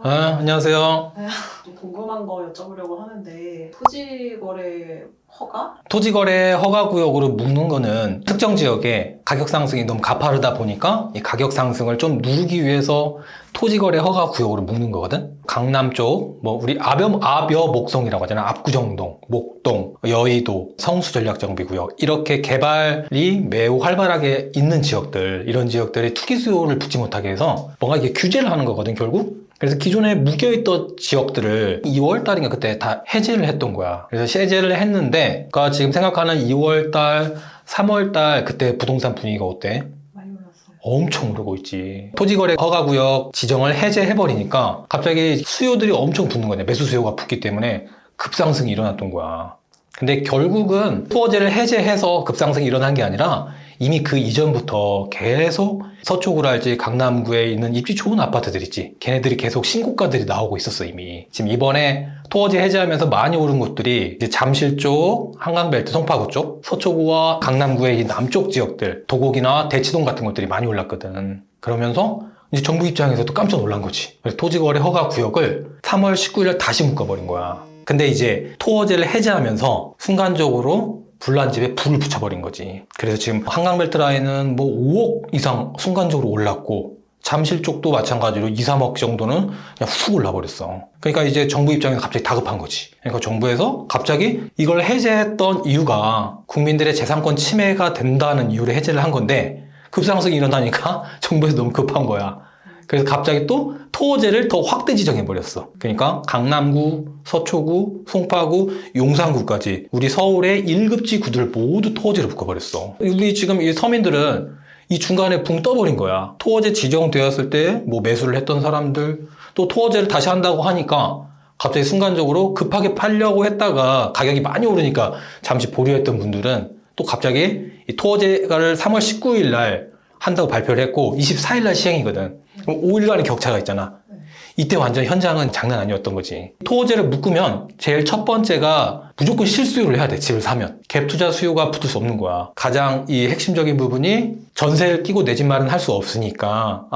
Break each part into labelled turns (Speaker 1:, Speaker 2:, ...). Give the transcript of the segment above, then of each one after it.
Speaker 1: 안녕하세요.
Speaker 2: 좀 궁금한 거 여쭤보려고 하는데 토지거래 허가?
Speaker 1: 토지거래 허가구역으로 묶는 거는 특정 지역에 가격 상승이 너무 가파르다 보니까 이 가격 상승을 좀 누르기 위해서 토지거래 허가구역으로 묶는 거거든. 강남 쪽, 우리 아벼목성이라고 하잖아. 압구정동, 목동, 여의도, 성수전략정비구역 이렇게 개발이 매우 활발하게 있는 지역들, 이런 지역들이 투기 수요를 붙지 못하게 해서 뭔가 이게 규제를 하는 거거든 결국. 그래서 기존에 묶여있던 지역들을 2월달인가 그때 다 해제를 했던 거야. 그래서 해제를 했는데, 그러니까 지금 생각하는 2월달, 3월달 그때 부동산 분위기가 어때?
Speaker 2: 많이 올랐어요.
Speaker 1: 엄청 오르고 있지. 토지거래 허가구역 지정을 해제해버리니까 갑자기 수요들이 엄청 붙는 거냐. 매수 수요가 붙기 때문에 급상승이 일어났던 거야. 근데 결국은 토어제를 해제해서 급상승이 일어난 게 아니라 이미 그 이전부터 계속 서초구라 할지 강남구에 있는 입지 좋은 아파트들 있지. 걔네들이 계속 신고가들이 나오고 있었어 이미. 지금 이번에 토어제 해제하면서 많이 오른 곳들이 이제 잠실 쪽, 한강벨트, 송파구 쪽, 서초구와 강남구의 이 남쪽 지역들, 도곡이나 대치동 같은 것들이 많이 올랐거든. 그러면서 이제 정부 입장에서도 깜짝 놀란 거지. 그래서 토지거래 허가 구역을 3월 19일에 다시 묶어버린 거야. 근데 이제 토어제를 해제하면서 순간적으로 불난집에 불을 붙여버린 거지. 그래서 지금 한강벨트 라인은 5억 이상 순간적으로 올랐고, 잠실 쪽도 마찬가지로 2, 3억 정도는 그냥 훅 올라버렸어. 그러니까 이제 정부 입장에서 갑자기 다급한 거지. 그러니까 정부에서 갑자기 이걸 해제했던 이유가 국민들의 재산권 침해가 된다는 이유로 해제를 한 건데, 급상승이 일어나니까 정부에서 너무 급한 거야. 그래서 갑자기 또 토어제를 더 확대 지정해버렸어. 그러니까 강남구, 서초구, 송파구, 용산구까지 우리 서울의 1급지 구들 모두 토어제로 묶어버렸어. 우리 지금 이 서민들은 이 중간에 붕 떠버린 거야. 토어제 지정되었을 때 매수를 했던 사람들, 또 토어제를 다시 한다고 하니까 갑자기 순간적으로 급하게 팔려고 했다가 가격이 많이 오르니까 잠시 보류했던 분들은 또 갑자기 이 토어제를 3월 19일 날 한다고 발표를 했고 24일 날 시행이거든. 5일간의 격차가 있잖아. 이때 완전 현장은 장난 아니었던 거지. 토어제를 묶으면 제일 첫 번째가 무조건 실수요를 해야 돼. 집을 사면. 갭 투자 수요가 붙을 수 없는 거야. 가장 이 핵심적인 부분이 전세를 끼고 내 집 마련 할 수 없으니까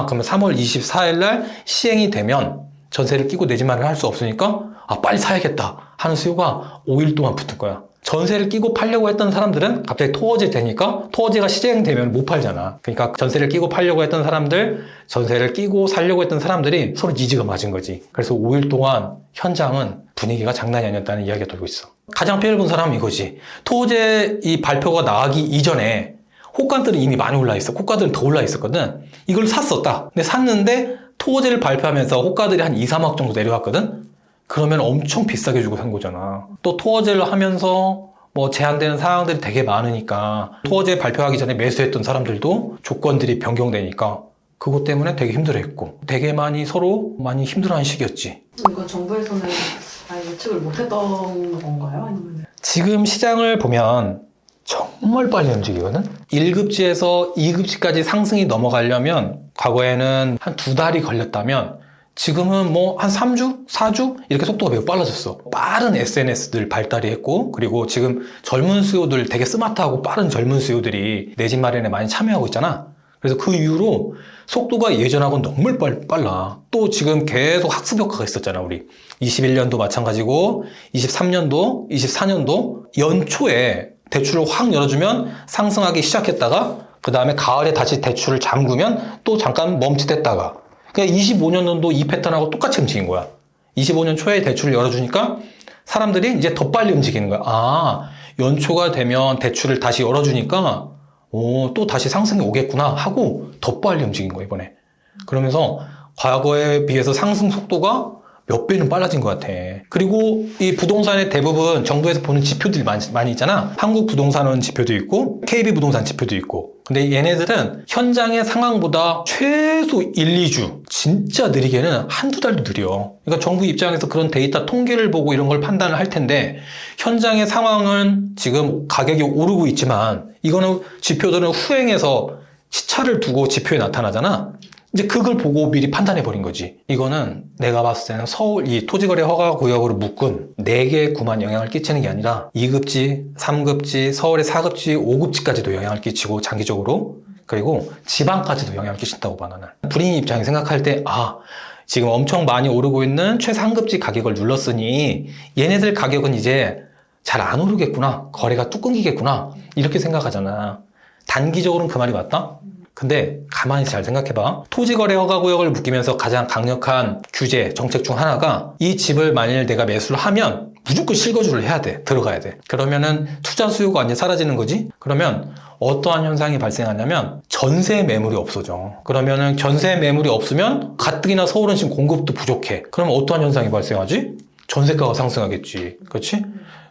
Speaker 1: 그러면 3월 24일 날 시행이 되면 전세를 끼고 내 집 마련 할 수 없으니까 빨리 사야겠다 하는 수요가 5일 동안 붙을 거야. 전세를 끼고 팔려고 했던 사람들은 갑자기 토어제 되니까 토어제가 시행되면 못 팔잖아. 그러니까 전세를 끼고 팔려고 했던 사람들, 전세를 끼고 살려고 했던 사람들이 서로 니즈가 맞은 거지. 그래서 5일 동안 현장은 분위기가 장난이 아니었다는 이야기가 돌고 있어. 가장 피해를 본 사람은 이거지. 토어제 이 발표가 나가기 이전에 호가들은 이미 많이 올라 있어. 호가들은 더 올라 있었거든. 이걸 샀었다. 근데 샀는데 토어제를 발표하면서 호가들이 한 2, 3억 정도 내려왔거든. 그러면 엄청 비싸게 주고 산 거잖아. 또 토어제를 하면서 제한되는 사항들이 되게 많으니까 토어제 발표하기 전에 매수했던 사람들도 조건들이 변경되니까 그것 때문에 되게 힘들어했고 되게 서로 많이 힘들어하는 시기였지.
Speaker 2: 이거 정부에서는 아예 예측을 못했던 건가요? 아니면?
Speaker 1: 지금 시장을 보면 정말 빨리 움직이거든? 1급지에서 2급지까지 상승이 넘어가려면 과거에는 한 2달이 걸렸다면 지금은 한 3주? 4주? 이렇게 속도가 매우 빨라졌어. 빠른 SNS들 발달이 했고, 그리고 지금 젊은 수요들, 되게 스마트하고 빠른 젊은 수요들이 내 집 마련에 많이 참여하고 있잖아. 그래서 그 이후로 속도가 예전하고는 정말 빨라. 또 지금 계속 학습 효과가 있었잖아, 우리. 21년도 마찬가지고, 23년도, 24년도 연초에 대출을 확 열어주면 상승하기 시작했다가, 그 다음에 가을에 다시 대출을 잠그면 또 잠깐 멈칫했다가, 그러니까 25년도 이 패턴하고 똑같이 움직인 거야. 25년 초에 대출을 열어주니까 사람들이 이제 더 빨리 움직이는 거야. 연초가 되면 대출을 다시 열어주니까 또 다시 상승이 오겠구나 하고 더 빨리 움직인 거야, 이번에. 그러면서 과거에 비해서 상승 속도가 몇 배는 빨라진 것 같아. 그리고 이 부동산의 대부분 정부에서 보는 지표들이 많이 있잖아. 한국부동산원 지표도 있고 KB부동산 지표도 있고. 근데 얘네들은 현장의 상황보다 최소 1, 2주 진짜 느리게는 한두 달도 느려. 그러니까 정부 입장에서 그런 데이터 통계를 보고 이런 걸 판단을 할 텐데 현장의 상황은 지금 가격이 오르고 있지만 이거는 지표들은 후행해서 시차를 두고 지표에 나타나잖아. 이제 그걸 보고 미리 판단해버린 거지. 이거는 내가 봤을 때는 서울 이 토지거래 허가 구역으로 묶은 4개의 구만 영향을 끼치는 게 아니라 2급지, 3급지, 서울의 4급지, 5급지까지도 영향을 끼치고 장기적으로 그리고 지방까지도 영향을 끼친다고 봐 나는. 불인 입장에 생각할 때 지금 엄청 많이 오르고 있는 최상급지 가격을 눌렀으니 얘네들 가격은 이제 잘 안 오르겠구나. 거래가 뚝 끊기겠구나. 이렇게 생각하잖아. 단기적으로는 그 말이 맞다? 근데 가만히 잘 생각해봐. 토지거래 허가구역을 묶이면서 가장 강력한 규제, 정책 중 하나가 이 집을 만일 내가 매수를 하면 무조건 실거주를 해야 돼. 들어가야 돼. 그러면은 투자 수요가 완전히 사라지는 거지? 그러면 어떠한 현상이 발생하냐면 전세 매물이 없어져. 그러면은 전세 매물이 없으면 가뜩이나 서울은 지금 공급도 부족해. 그러면 어떠한 현상이 발생하지? 전세가가 상승하겠지. 그렇지?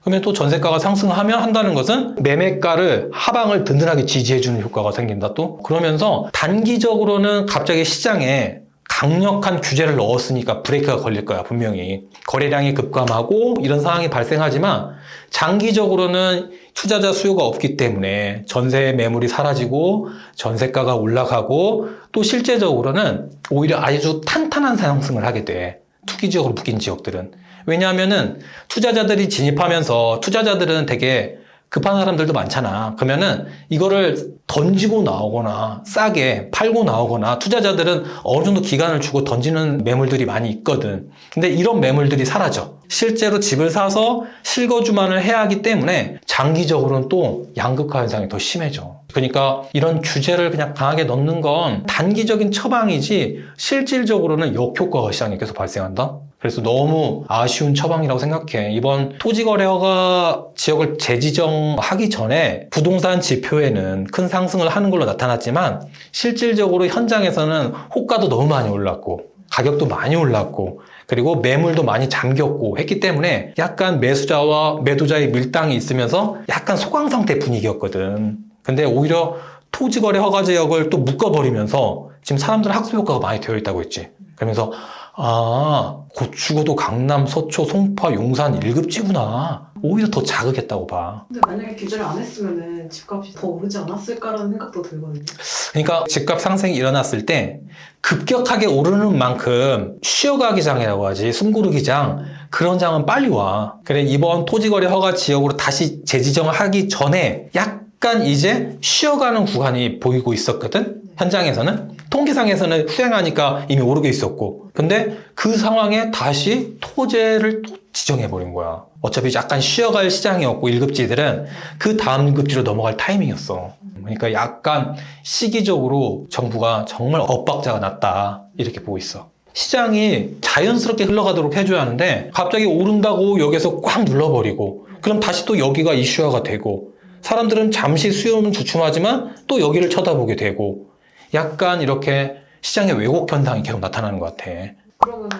Speaker 1: 그러면 또 전세가가 상승하면 한다는 것은 매매가를 하방을 든든하게 지지해주는 효과가 생긴다 또. 그러면서 단기적으로는 갑자기 시장에 강력한 규제를 넣었으니까 브레이크가 걸릴 거야 분명히. 거래량이 급감하고 이런 상황이 발생하지만 장기적으로는 투자자 수요가 없기 때문에 전세 매물이 사라지고 전세가가 올라가고 또 실제적으로는 오히려 아주 탄탄한 상승을 하게 돼. 투기지역으로 묶인 지역들은. 왜냐하면은 투자자들이 진입하면서 투자자들은 되게 급한 사람들도 많잖아. 그러면은 이거를 던지고 나오거나 싸게 팔고 나오거나 투자자들은 어느 정도 기간을 주고 던지는 매물들이 많이 있거든. 근데 이런 매물들이 사라져. 실제로 집을 사서 실거주만을 해야 하기 때문에 장기적으로는 또 양극화 현상이 더 심해져. 그러니까 이런 규제를 그냥 강하게 넣는 건 단기적인 처방이지 실질적으로는 역효과가 시장에 계속 발생한다. 그래서 너무 아쉬운 처방이라고 생각해. 이번 토지거래 허가 지역을 재지정하기 전에 부동산 지표에는 큰 상승을 하는 걸로 나타났지만 실질적으로 현장에서는 호가도 너무 많이 올랐고 가격도 많이 올랐고 그리고 매물도 많이 잠겼고 했기 때문에 약간 매수자와 매도자의 밀당이 있으면서 약간 소강 상태 분위기였거든. 근데 오히려 토지거래 허가 지역을 또 묶어버리면서 지금 사람들 학습 효과가 많이 되어 있다고 했지. 그러면서 곧 죽어도 강남, 서초, 송파, 용산 1급지구나. 오히려 더 자극했다고 봐.
Speaker 2: 근데 만약에 규제를 안 했으면은 집값이 더 오르지 않았을까라는 생각도 들거든요.
Speaker 1: 그러니까 집값 상승이 일어났을 때 급격하게 오르는 만큼 쉬어가기 장이라고 하지, 숨고르기 장, 그런 장은 빨리 와. 그래, 이번 토지거래 허가 지역으로 다시 재지정을 하기 전에 약간 이제 쉬어가는 구간이 보이고 있었거든? 현장에서는. 통계상에서는 수행하니까 이미 오르게 있었고. 근데 그 상황에 다시 토제를 또 지정해버린 거야. 어차피 약간 쉬어갈 시장이었고 1급지들은 그 다음 급지로 넘어갈 타이밍이었어. 그러니까 약간 시기적으로 정부가 정말 엇박자가 났다 이렇게 보고 있어. 시장이 자연스럽게 흘러가도록 해줘야 하는데 갑자기 오른다고 여기서 꽉 눌러버리고 그럼 다시 또 여기가 이슈화가 되고 사람들은 잠시 수요는 주춤하지만 또 여기를 쳐다보게 되고 약간 이렇게 시장의 왜곡 현상이 계속 나타나는 것 같아.
Speaker 2: 그러면은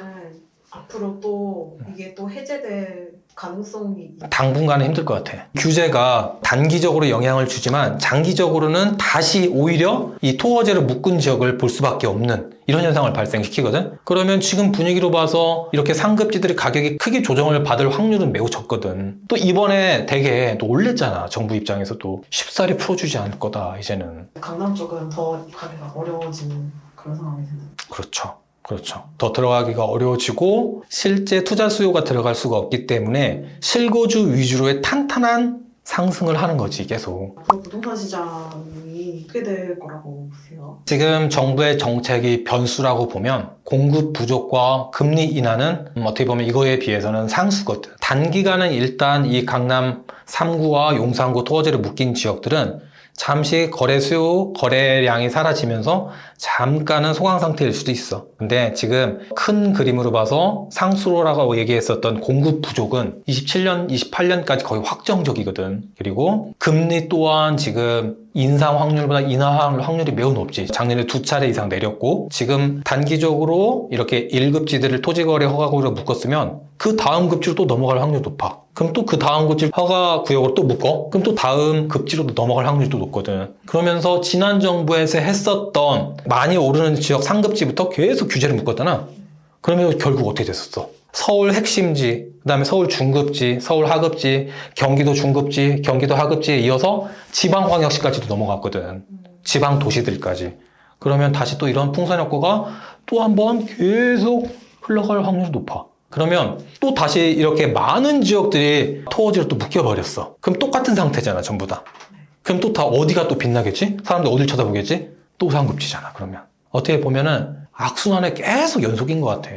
Speaker 2: 앞으로 또 이게 또 해제될 가능성이
Speaker 1: 당분간은 힘들 것 같아. 규제가 단기적으로 영향을 주지만 장기적으로는 다시 오히려 이 토어제를 묶은 지역을 볼 수밖에 없는 이런 현상을 발생시키거든. 그러면 지금 분위기로 봐서 이렇게 상급지들이 가격이 크게 조정을 받을 확률은 매우 적거든. 또 이번에 되게 놀랬잖아. 정부 입장에서도 쉽사리 풀어주지 않을 거다 이제는.
Speaker 2: 강남 쪽은 더 입하기가 어려워지는 그런 상황이 된다.
Speaker 1: 그렇죠. 더 들어가기가 어려워지고 실제 투자 수요가 들어갈 수가 없기 때문에 실거주 위주로의 탄탄한 상승을 하는 거지 계속.
Speaker 2: 앞으로 부동산 시장이 어떻게 될 거라고 보세요?
Speaker 1: 지금 정부의 정책이 변수라고 보면 공급 부족과 금리 인하는 어떻게 보면 이거에 비해서는 상수거든. 단기간은 일단 이 강남 3구와 용산구 토어제를 묶인 지역들은 잠시 거래 수요, 거래량이 사라지면서 잠깐은 소강 상태일 수도 있어. 근데 지금 큰 그림으로 봐서 상수로라고 얘기했었던 공급 부족은 27년, 28년까지 거의 확정적이거든. 그리고 금리 또한 지금 인상 확률보다 인하 확률이 매우 높지. 작년에 2차례 이상 내렸고 지금 단기적으로 이렇게 1급지들을 토지거래 허가구역으로 묶었으면 그 다음 급지로 또 넘어갈 확률이 높아. 그럼 또 그 다음 급지 허가구역으로 또 묶어? 그럼 또 다음 급지로 넘어갈 확률도 높거든. 그러면서 지난 정부에서 했었던 많이 오르는 지역 상급지부터 계속 규제를 묶었잖아. 그러면 결국 어떻게 됐었어? 서울 핵심지, 그 다음에 서울 중급지, 서울 하급지, 경기도 중급지, 경기도 하급지에 이어서 지방광역시까지도 넘어갔거든. 지방 도시들까지. 그러면 다시 또 이런 풍선 효과가 또 한 번 계속 흘러갈 확률이 높아. 그러면 또 다시 이렇게 많은 지역들이 토어지로 또 묶여버렸어. 그럼 똑같은 상태잖아, 전부 다. 그럼 또 다 어디가 또 빛나겠지? 사람들 어딜 쳐다보겠지? 또 상급지잖아, 그러면. 어떻게 보면은 악순환의 계속 연속인 것 같아.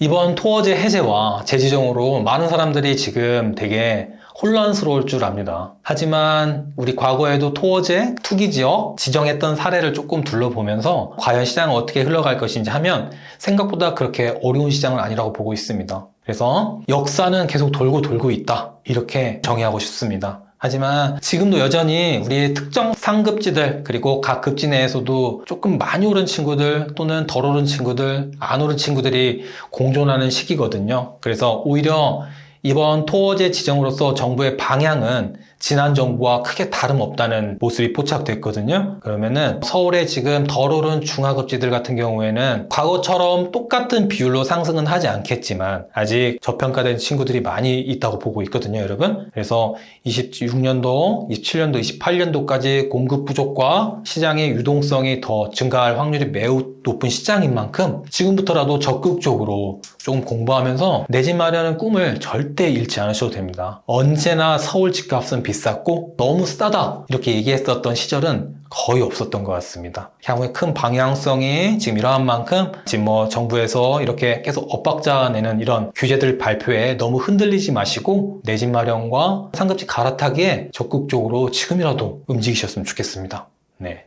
Speaker 1: 이번 토어제 해제와 재지정으로 많은 사람들이 지금 되게 혼란스러울 줄 압니다. 하지만 우리 과거에도 토어제, 투기지역 지정했던 사례를 조금 둘러보면서 과연 시장은 어떻게 흘러갈 것인지 하면 생각보다 그렇게 어려운 시장은 아니라고 보고 있습니다. 그래서 역사는 계속 돌고 있다. 이렇게 정의하고 싶습니다. 하지만 지금도 여전히 우리의 특정 상급지들 그리고 각 급지 내에서도 조금 많이 오른 친구들 또는 덜 오른 친구들, 안 오른 친구들이 공존하는 시기거든요. 그래서 오히려 이번 토어제 지정으로서 정부의 방향은 지난 정부와 크게 다름없다는 모습이 포착됐거든요. 그러면은 서울에 지금 덜 오른 중하급지들 같은 경우에는 과거처럼 똑같은 비율로 상승은 하지 않겠지만 아직 저평가된 친구들이 많이 있다고 보고 있거든요, 여러분. 그래서 26년도, 27년도, 28년도까지 공급 부족과 시장의 유동성이 더 증가할 확률이 매우 높은 시장인 만큼 지금부터라도 적극적으로 조금 공부하면서 내 집 마련은 꿈을 절대 잃지 않으셔도 됩니다. 언제나 서울 집값은 비쌌고 너무 싸다 이렇게 얘기했었던 시절은 거의 없었던 것 같습니다. 향후에 큰 방향성이 지금 이러한 만큼 지금 정부에서 이렇게 계속 엇박자 내는 이런 규제들 발표에 너무 흔들리지 마시고 내 집 마련과 상급지 갈아타기에 적극적으로 지금이라도 움직이셨으면 좋겠습니다. 네.